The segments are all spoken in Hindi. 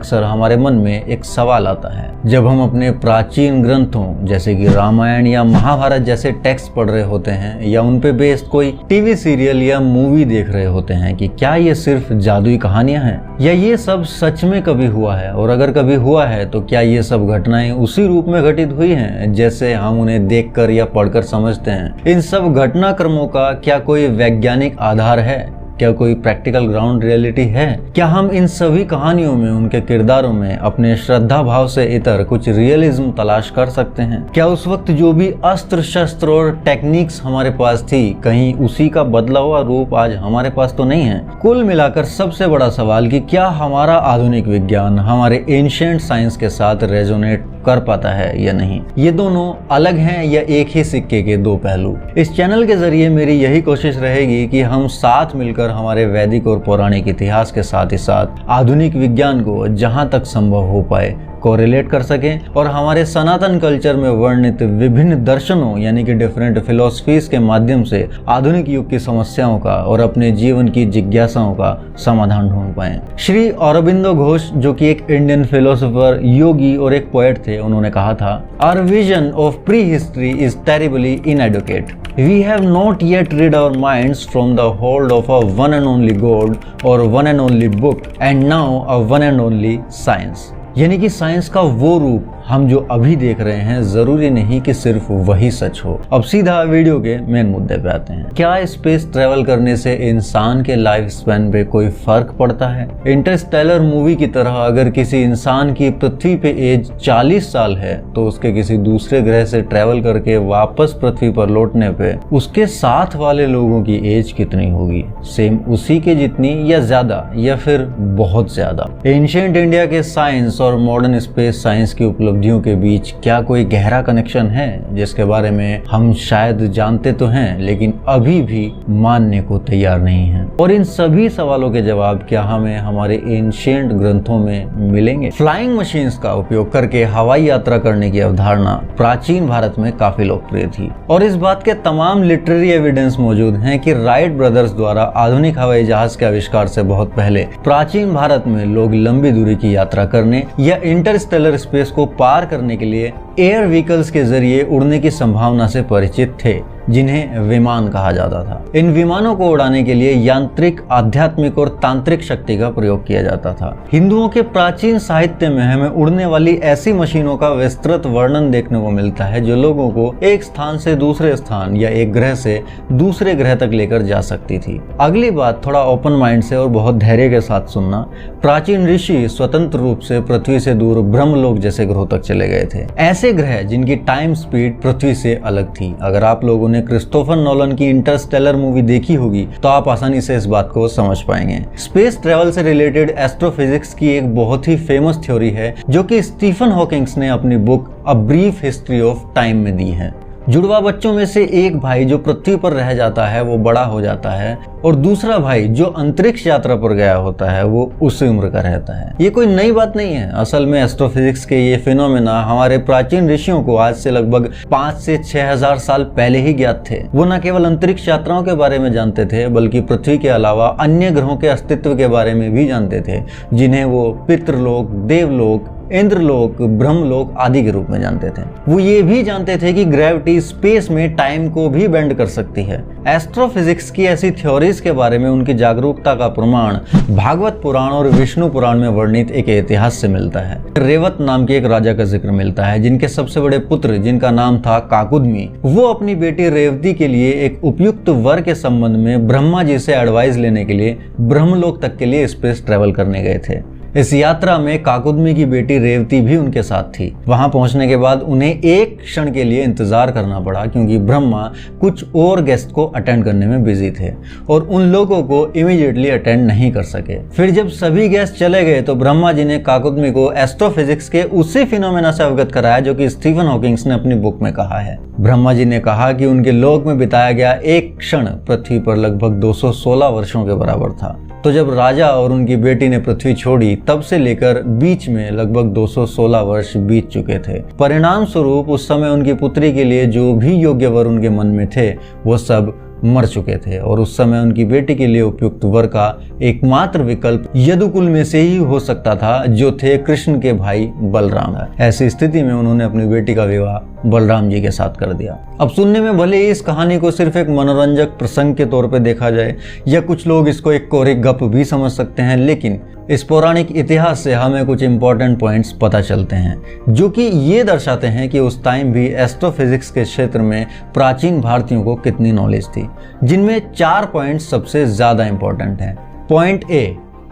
अक्सर हमारे मन में एक सवाल आता है जब हम अपने प्राचीन ग्रंथों जैसे कि रामायण या महाभारत जैसे टेक्स्ट पढ़ रहे होते हैं या उन पे बेस्ड कोई टीवी सीरियल या मूवी देख रहे होते हैं कि क्या ये सिर्फ जादुई कहानियां हैं या ये सब सच में कभी हुआ है, और अगर कभी हुआ है तो क्या ये सब घटनाएं उसी रूप में घटित हुई हैं जैसे हम उन्हें देखकर या पढ़कर समझते हैं। इन सब घटनाक्रमों का क्या कोई वैज्ञानिक आधार है? क्या कोई प्रैक्टिकल ग्राउंड रियलिटी है? क्या हम इन सभी कहानियों में उनके किरदारों में अपने श्रद्धा भाव से इतर कुछ रियलिज्म तलाश कर सकते हैं? क्या उस वक्त जो भी अस्त्र शस्त्र और टेक्निक्स हमारे पास थी कहीं उसी का बदला हुआ रूप आज हमारे पास तो नहीं है? कुल मिलाकर सबसे बड़ा सवाल कि क्या हमारा आधुनिक विज्ञान हमारे एंशिएंट साइंस के साथ रेजोनेट कर पाता है या नहीं? ये दोनों अलग हैं या एक ही सिक्के के दो पहलू? इस चैनल के जरिए मेरी यही कोशिश रहेगी कि हम साथ मिलकर हमारे वैदिक और पौराणिक इतिहास के साथ ही साथ आधुनिक विज्ञान को जहां तक संभव हो पाए कोरिलेट कर सकें और हमारे सनातन कल्चर में वर्णित विभिन्न दर्शनों यानी कि डिफरेंट फिलोसफीज के माध्यम से आधुनिक युग की समस्याओं का और अपने जीवन की जिज्ञासाओं का समाधान ढूंढ पाएं। श्री अरबिंदो घोष जो कि एक इंडियन फिलोसोफर, योगी और एक पोएट थे, उन्होंने कहा था, our vision of prehistory is terribly inadequate. We have not yet rid our minds from the hold of a one and only God or one and only book and now a one and only science। यानी कि साइंस का वो रूप हम जो अभी देख रहे हैं जरूरी नहीं कि सिर्फ वही सच हो। अब सीधा वीडियो के मेन मुद्दे पे आते हैं। क्या स्पेस ट्रेवल करने से इंसान के लाइफ स्पैन पे कोई फर्क पड़ता है? इंटरस्टेलर मूवी की तरह अगर किसी इंसान की पृथ्वी पे एज 40 साल है तो उसके किसी दूसरे ग्रह से ट्रेवल करके वापस पृथ्वी पर लौटने पे उसके साथ वाले लोगों की एज कितनी होगी? सेम उसी के जितनी या ज्यादा या फिर बहुत ज्यादा? एंशिएंट इंडिया के साइंस और मॉडर्न स्पेस साइंस की उपलब्धियों के बीच क्या कोई गहरा कनेक्शन है जिसके बारे में हम शायद जानते तो हैं लेकिन अभी भी मानने को तैयार नहीं हैं? और इन सभी सवालों के जवाब क्या हमें हमारे एंशिएंट ग्रंथों में मिलेंगे? फ्लाइंग मशीन्स का उपयोग करके हवाई यात्रा करने की अवधारणा प्राचीन भारत में काफी लोकप्रिय थी और इस बात के तमाम लिटरेरी एविडेंस मौजूद हैं कि राइट ब्रदर्स द्वारा आधुनिक हवाई जहाज के आविष्कार से बहुत पहले प्राचीन भारत में लोग लंबी दूरी की यात्रा करने या इंटरस्टेलर स्पेस को पार करने के लिए एयर व्हीकल्स के जरिए उड़ने की संभावना से परिचित थे जिन्हें विमान कहा जाता था। इन विमानों को उड़ाने के लिए यांत्रिक, आध्यात्मिक और तांत्रिक शक्ति का प्रयोग किया जाता था। हिंदुओं के प्राचीन साहित्य में हमें उड़ने वाली ऐसी मशीनों का विस्तृत वर्णन देखने को मिलता है जो लोगों को एक स्थान से दूसरे स्थान या एक ग्रह से दूसरे ग्रह तक लेकर जा सकती थी। अगली बात थोड़ा ओपन माइंड से और बहुत धैर्य के साथ सुनना। प्राचीन ऋषि स्वतंत्र रूप से पृथ्वी से दूर ब्रह्मलोक जैसे ग्रहों तक चले गए थे, ऐसे ग्रह जिनकी टाइम स्पीड पृथ्वी से अलग थी। अगर आप लोगों ने क्रिस्टोफर नोलन की इंटरस्टेलर मूवी देखी होगी तो आप आसानी से इस बात को समझ पाएंगे। स्पेस ट्रेवल से रिलेटेड एस्ट्रोफिजिक्स की एक बहुत ही फेमस थ्योरी है जो कि स्टीफन हॉकिंग्स ने अपनी book a brief history of time में दी है। जुड़वा बच्चों में से एक भाई जो पृथ्वी पर रह जाता है वो बड़ा हो जाता है और दूसरा भाई जो अंतरिक्ष यात्रा पर गया होता है वो उसी उम्र का रहता है। ये कोई नई बात नहीं है। असल में एस्ट्रोफिजिक्स के ये फिनोमेना हमारे प्राचीन ऋषियों को आज से लगभग 5 से 6,000 साल पहले ही ज्ञात थे। वो न केवल अंतरिक्ष यात्राओं के बारे में जानते थे बल्कि पृथ्वी के अलावा अन्य ग्रहों के अस्तित्व के बारे में भी जानते थे जिन्हें वो पितृलोक, देवलोक, इंद्रलोक, ब्रह्मलोक आदि के रूप में जानते थे। वो ये भी जानते थे कि ग्रेविटी स्पेस में टाइम को भी बेंड कर सकती है। एस्ट्रोफिजिक्स की ऐसी थ्योरीज के बारे में उनकी जागरूकता का प्रमाण भागवत पुराण और विष्णु पुराण में वर्णित एक इतिहास से मिलता है। रेवत नाम के एक राजा का जिक्र मिलता है जिनके सबसे बड़े पुत्र, जिनका नाम था काकुदमी, वो अपनी बेटी रेवती के लिए एक उपयुक्त वर के संबंध में ब्रह्मा जी से एडवाइस लेने के लिए ब्रह्मलोक तक के लिए स्पेस ट्रेवल करने गए थे। इस यात्रा में काकुदमी की बेटी रेवती भी उनके साथ थी। वहां पहुंचने के बाद उन्हें एक क्षण के लिए इंतजार करना पड़ा क्योंकि ब्रह्मा कुछ और गेस्ट को अटेंड करने में बिजी थे और उन लोगों को इमीडिएटली अटेंड नहीं कर सके। फिर जब सभी गेस्ट चले गए तो ब्रह्मा जी ने काकुदमी को एस्ट्रोफिजिक्स के उसी फिनोमेना से अवगत कराया जो कि स्टीफन हॉकिंग्स ने अपनी बुक में कहा है। ब्रह्मा जी ने कहा कि उनके लोक में बिताया गया एक क्षण पृथ्वी पर लगभग 216 वर्षों के बराबर था। तो जब राजा और उनकी बेटी ने पृथ्वी छोड़ी तब से लेकर बीच में लगभग 216 वर्ष बीत चुके थे। परिणाम स्वरूप उस समय उनकी पुत्री के लिए जो भी योग्य वर उनके मन में थे वो सब मर चुके थे और उस समय उनकी बेटी के लिए उपयुक्त वर का एकमात्र विकल्प यदुकुल में से ही हो सकता था, जो थे कृष्ण के भाई बलराम। ऐसी स्थिति में उन्होंने अपनी बेटी का विवाह बलराम जी के साथ कर दिया। अब सुनने में भले ही इस कहानी को सिर्फ एक मनोरंजक प्रसंग के तौर पर देखा जाए या कुछ लोग इसको एक कोरी गप भी समझ सकते हैं, लेकिन इस पौराणिक इतिहास से हमें कुछ इंपॉर्टेंट पॉइंट्स पता चलते हैं जो कि ये दर्शाते हैं कि उस टाइम भी एस्ट्रोफिजिक्स के क्षेत्र में प्राचीन भारतीयों को कितनी नॉलेज थी, जिनमें 4 पॉइंट्स सबसे ज्यादा इंपॉर्टेंट हैं। पॉइंट ए,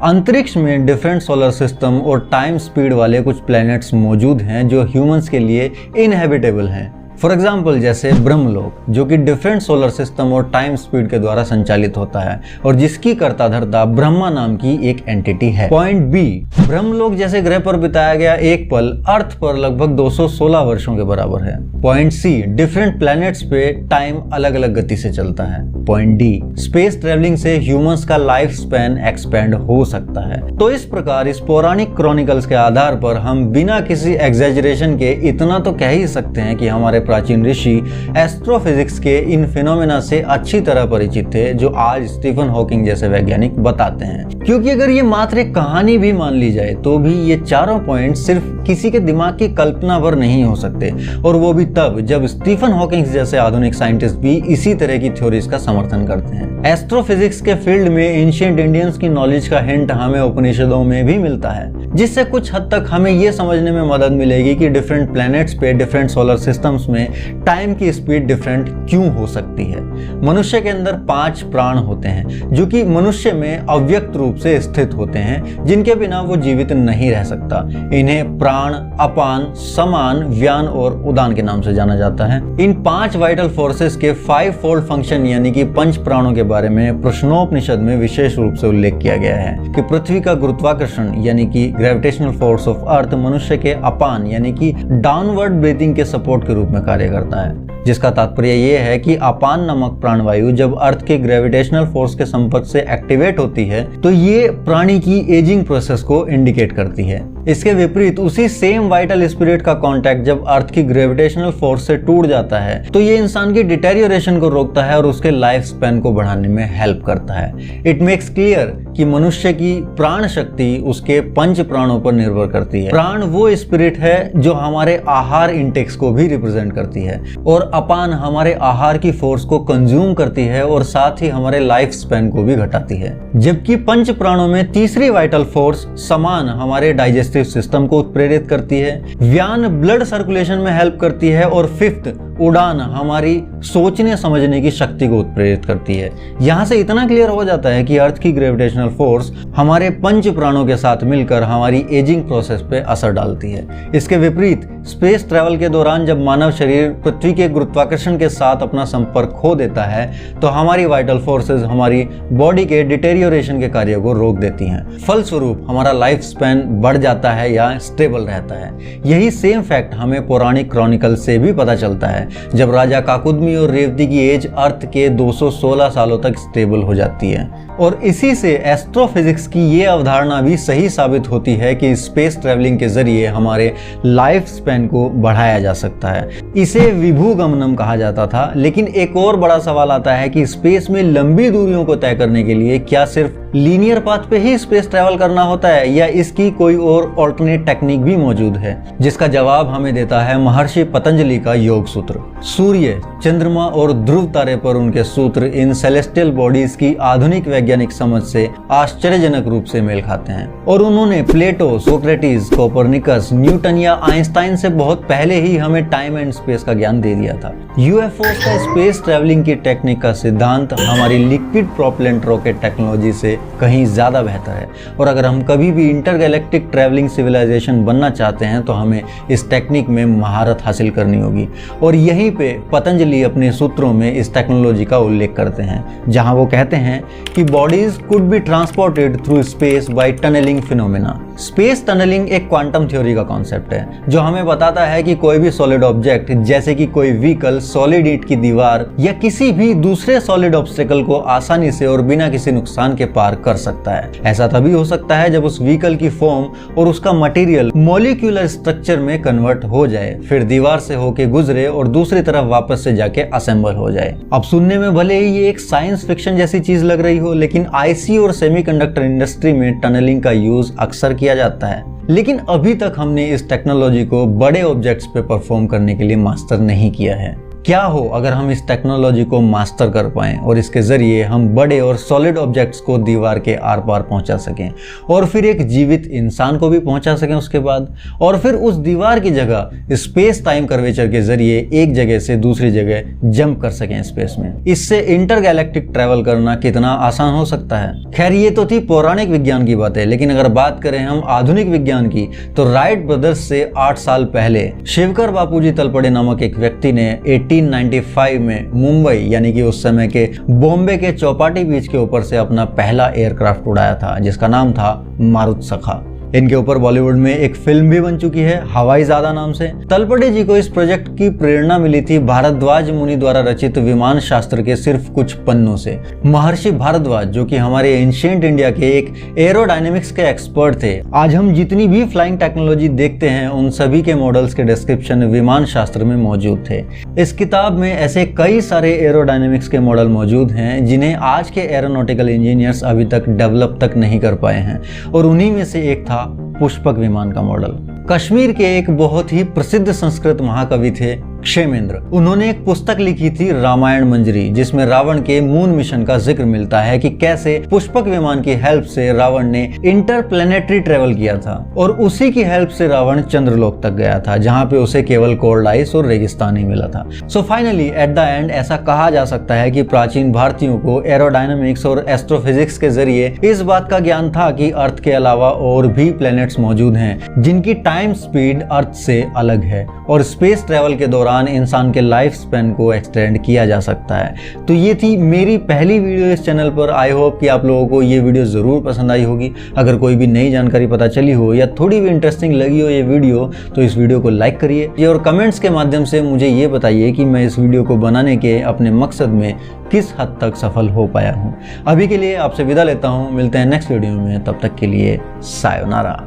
अंतरिक्ष में डिफरेंट सोलर सिस्टम और टाइम स्पीड वाले कुछ प्लैनेट्स मौजूद हैं जो ह्यूमंस के लिए इनहेबिटेबल हैं। फॉर एग्जाम्पल जैसे ब्रह्मलोक, जो कि डिफरेंट सोलर सिस्टम और टाइम स्पीड के द्वारा संचालित होता है और जिसकी कर्ता धर्ता ब्रह्मा नाम की एक एंटिटी है। पॉइंट बी, ब्रह्मलोक जैसे ग्रह पर बिताया गया एक पल अर्थ पर लगभग 216 वर्षों के बराबर है। पॉइंट सी, डिफरेंट प्लैनेट्स पे टाइम अलग अलग गति से चलता है। पॉइंट डी, स्पेस ट्रेवलिंग से ह्यूमंस का लाइफ स्पैन एक्सपेंड हो सकता है। तो इस प्रकार इस पौराणिक क्रॉनिकल्स के आधार पर हम बिना किसी एग्जैजरेशन के इतना तो कह ही सकते हैं कि हमारे प्राचीन ऋषि एस्ट्रोफिजिक्स के इन फिनोमेना से अच्छी तरह परिचित थे, जो आज स्टीफन हॉकिंग जैसे वैज्ञानिक बताते हैं। क्योंकि अगर ये मात्र एक कहानी भी मान ली जाए तो भी ये चारों पॉइंट सिर्फ किसी के दिमाग की कल्पना पर नहीं हो सकते, और वो भी तब जब स्टीफन हॉकिंग जैसे आधुनिक साइंटिस्ट भी इसी तरह की थ्योरीज का समर्थन करते हैं। एस्ट्रोफिजिक्स के फील्ड में एंशिएंट इंडियंस की नॉलेज का हिंट हमें उपनिषदों में भी मिलता है, जिससे कुछ हद तक हमें ये समझने में मदद मिलेगी कि डिफरेंट प्लैनेट्स पे डिफरेंट सोलर सिस्टम्स में टाइम की स्पीड डिफरेंट क्यों हो सकती है। मनुष्य के अंदर 5 प्राण होते हैं जो कि मनुष्य में अव्यक्त रूप से स्थित होते हैं, जिनके बिना वो जीवित नहीं रह सकता। इन्हें प्राण, अपान, समान, व्यान और उदान के नाम से जाना जाता है। इन 5 वाइटल फोर्सेस के 5 फोल्ड फंक्शन यानी कि पंच प्राणों के बारे में प्रश्नोपनिषद में विशेष रूप से उल्लेख किया गया है कि पृथ्वी का गुरुत्वाकर्षण यानी कि ग्रेविटेशनल फोर्स ऑफ अर्थ मनुष्य के अपान यानी कि डाउनवर्ड ब्रीथिंग के सपोर्ट के रूप में कार्य करता है, जिसका तात्पर्य यह है कि अपान नामक प्राणवायु जब अर्थ के ग्रेविटेशनल फोर्स के संपर्क से एक्टिवेट होती है तो ये प्राणी की एजिंग प्रोसेस को इंडिकेट करती है। इसके विपरीत उसी सेम वाइटल स्पिरिट का कांटेक्ट जब अर्थ की ग्रेविटेशनल फोर्स से टूट जाता है तो ये इंसान की डिटेरियोरेशन को रोकता है और उसके लाइफ स्पैन को बढ़ाने में हेल्प करता है। इट मेक्स क्लियर कि मनुष्य की प्राण शक्ति उसके पंच प्राणों पर निर्भर करती है। प्राण वो स्पिरिट है जो हमारे आहार इंटेक्स को भी रिप्रेजेंट करती है, और अपान हमारे आहार की फोर्स को कंज्यूम करती है और साथ ही हमारे लाइफ स्पैन को भी घटाती है। जबकि पंच प्राणों में तीसरी वाइटल फोर्स समान हमारे डाइजेस्टिव सिस्टम को उत्प्रेरित करती है, व्यान ब्लड सर्कुलेशन में हेल्प करती है और फिफ्थ उड़ान हमारी सोचने समझने की शक्ति को उत्प्रेरित करती है। यहाँ से इतना क्लियर हो जाता है कि अर्थ की ग्रेविटेशनल फोर्स हमारे पंच प्राणों के साथ मिलकर हमारी एजिंग प्रोसेस पे असर डालती है। इसके विपरीत स्पेस ट्रैवल के दौरान जब मानव शरीर पृथ्वी के गुरुत्वाकर्षण के साथ अपना संपर्क खो देता है तो हमारी वाइटल फोर्सेस हमारी बॉडी के डिटेरियोरेशन के कार्य को रोक देती हैं। फलस्वरूप हमारा लाइफ स्पैन बढ़ जाता है या स्टेबल रहता है। यही सेम फैक्ट हमें पौराणिक क्रॉनिकल से भी पता चलता है, जब राजा काकुदमी और रेवती की एज अर्थ के 216 सालों तक स्टेबल हो जाती है। और इसी से एस्ट्रोफिजिक्स की ये अवधारणा भी सही साबित होती है कि स्पेस ट्रैवलिंग के जरिए हमारे लाइफ स्पैन को बढ़ाया जा सकता है। इसे विभुगमनम कहा जाता था। लेकिन एक और बड़ा सवाल आता है कि स्पेस में लंबी दूरियों को तय करने के लिए क्या सिर्फ लीनियर पाथ पे ही स्पेस ट्रैवल करना होता है या इसकी कोई और ऑल्टरनेट टेक्निक भी मौजूद है, जिसका जवाब हमें देता है महर्षि पतंजलि का योग सूत्र। सूर्य, चंद्रमा और ध्रुव तारे पर उनके सूत्र इन सेलेस्टियल बॉडीज की आधुनिक वैज्ञानिक समझ से आश्चर्यजनक रूप से मेल खाते हैं, और उन्होंने प्लेटो, सोक्रेटिस, कोपरनिकस, न्यूटन या आइंस्टाइन से बहुत पहले ही हमें टाइम एंड स्पेस का ज्ञान दे दिया था। यूएफओ का स्पेस ट्रैवलिंग की टेक्निक का सिद्धांत हमारी लिक्विड प्रोपेलेंट रॉकेट टेक्नोलॉजी से कहीं ज्यादा बेहतर है, और अगर हम कभी भी इंटरगैलेक्टिक ट्रैवलिंग सिविलाइजेशन बनना चाहते हैं तो हमें इस टेक्निक में महारत हासिल करनी होगी। और यहीं पे पतंजलि अपने सूत्रों में इस टेक्नोलॉजी का उल्लेख करते हैं, जहां वो कहते हैं कि bodies could be transported through space by tunnelling phenomena. Space tunnelling एक क्वांटम थ्योरी का कॉन्सेप्ट है जो हमें बताता है कि कोई भी सॉलिड ऑब्जेक्ट जैसे कि कोई व्हीकल सॉलिड ईंट की दीवार या किसी भी दूसरे सॉलिड ऑब्स्टेकल को आसानी से और बिना किसी नुकसान के पार कर सकता है। ऐसा तभी हो सकता है जब उस व्हीकल की फॉर्म और उसका मटेरियल मॉलिक्यूलर स्ट्रक्चर में कन्वर्ट हो जाए, फिर दीवार से होके गुजरे और दूसरी तरफ वापस से जाके असेंबल हो जाए। अब सुनने में भले ही ये एक साइंस फिक्शन जैसी चीज लग रही हो, लेकिन आईसी और सेमीकंडक्टर इंडस्ट्री में टनलिंग का यूज अक्सर किया जाता है। लेकिन अभी तक हमने इस टेक्नोलॉजी को बड़े ऑब्जेक्ट्स पे परफॉर्म करने के लिए मास्टर नहीं किया है। क्या हो अगर हम इस टेक्नोलॉजी को मास्टर कर पाएं और इसके जरिए हम बड़े और सॉलिड ऑब्जेक्ट्स को दीवार के आर पार पहुंचा सकें और फिर एक जीवित इंसान को भी पहुंचा सकें उसके बाद, और फिर उस दीवार की जगह स्पेस टाइम कर्वेचर के जरिए एक जगह से दूसरी जगह जंप कर सकें स्पेस में। इससे इंटरगैलेक्टिक ट्रैवल करना कितना आसान हो सकता है। खैर ये तो थी पौराणिक विज्ञान की बातें, लेकिन अगर बात करें हम आधुनिक विज्ञान की तो राइट ब्रदर्स से 8 साल पहले शिवकर बापूजी तलपड़े नामक एक व्यक्ति ने 1895 में मुंबई यानी कि उस समय के बॉम्बे के चौपाटी बीच के ऊपर से अपना पहला एयरक्राफ्ट उड़ाया था जिसका नाम था मारुतसखा। इनके ऊपर बॉलीवुड में एक फिल्म भी बन चुकी है हवाईजादा नाम से। तलपड़े जी को इस प्रोजेक्ट की प्रेरणा मिली थी भारद्वाज मुनि द्वारा रचित विमान शास्त्र के सिर्फ कुछ पन्नों से। महर्षि भारद्वाज जो कि हमारे एंशिएंट इंडिया के एक एरोडायनेमिक्स के एक्सपर्ट थे। आज हम जितनी भी फ्लाइंग टेक्नोलॉजी देखते हैं उन सभी के मॉडल्स के डिस्क्रिप्शन विमान शास्त्र में मौजूद थे। इस किताब में ऐसे कई सारे एरोडायनेमिक्स के मॉडल मौजूद हैं जिन्हें आज के एरोनॉटिकल इंजीनियर्स अभी तक डेवलप तक नहीं कर पाए हैं, और उन्हीं में से एक था पुष्पक विमान का मॉडल। कश्मीर के एक बहुत ही प्रसिद्ध संस्कृत महाकवि थे क्षेमेंद्र। उन्होंने एक पुस्तक लिखी थी रामायण मंजरी, जिसमें रावण के मून मिशन का जिक्र मिलता है कि कैसे पुष्पक विमान की हेल्प से रावण ने इंटरप्लेनेटरी ट्रेवल किया था और उसी की हेल्प से रावण चंद्रलोक तक गया था जहां पे उसे केवल कोल्ड आइस और रेगिस्तान ही मिला था। So finally at the end ऐसा कहा जा सकता है कि प्राचीन भारतीयों को एरोडायनामिक्स और एस्ट्रोफिजिक्स के जरिए इस बात का ज्ञान था कि अर्थ के अलावा और भी प्लैनेट्स मौजूद हैं जिनकी टाइम स्पीड अर्थ से अलग है और स्पेस ट्रेवल के दौरान इंसान के लाइफ स्पैन को एक्सटेंड किया जा सकता है। तो ये थी मेरी पहली वीडियो इस चैनल पर। आई होप कि आप लोगों को ये वीडियो जरूर पसंद आई होगी। अगर कोई भी नई जानकारी पता चली हो या थोड़ी भी इंटरेस्टिंग लगी हो ये वीडियो तो इस वीडियो को लाइक करिए और कमेंट्स के माध्यम से मुझे ये बताइए कि मैं इस वीडियो को बनाने के अपने मकसद में किस हद तक सफल हो पाया हूँ। अभी के लिए आपसे विदा लेता हूँ, मिलते हैं नेक्स्ट वीडियो में, तब तक के लिए सायोनारा।